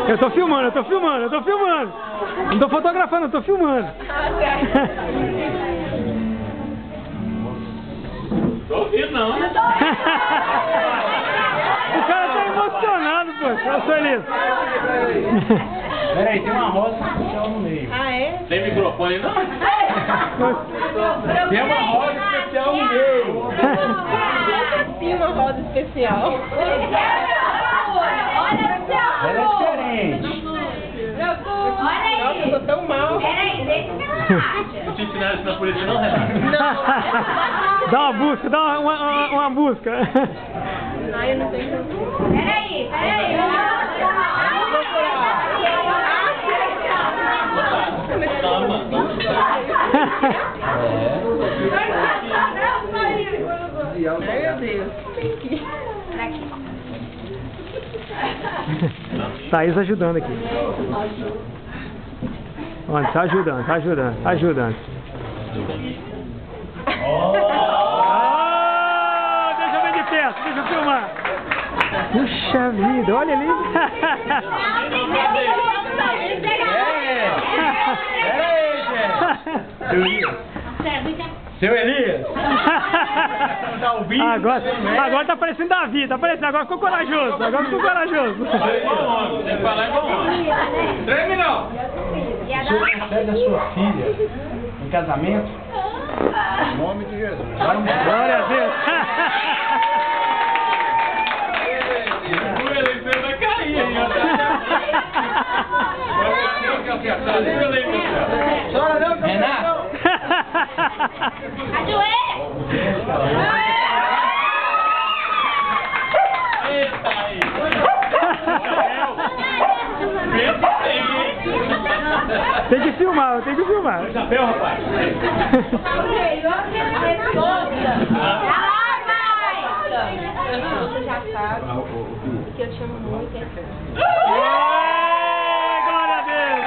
Eu tô filmando, eu tô filmando, eu tô filmando. Não tô fotografando, eu tô filmando. Tô ouvindo, não. O cara tá emocionado, pô. Professor Elias. Peraí, tem uma rosa especial no meio. Ah, é? Tem microfone, não? Tem uma rosa especial no meio. Tem uma rosa especial. Ela é diferente. Nossa, eu tô tão mal. Não te ensinaram isso na polícia, não, Renato? Dá uma busca, dá uma busca. Ai, eu não tenho. Peraí. Ai, meu Deus. Thaís ajudando aqui. Olha, tá ajudando, tá ajudando, tá ajudando. Deixa eu ver de perto, deixa eu filmar. Puxa vida, olha ali. Seu Elias! Agora tá parecendo Davi, tá parecendo, agora ficou corajoso, agora ficou corajoso. Tem que falar igual homem. Treme não! O senhor concede a sua filha em casamento? Em nome de Jesus. Glória a Deus. O eleitor vai cair, hein? Renato! Ajoelha! Eita aí! Tem que filmar, tem que filmar. Chapéu, rapaz! Você já sabe que eu te amo muito. Glória a Deus.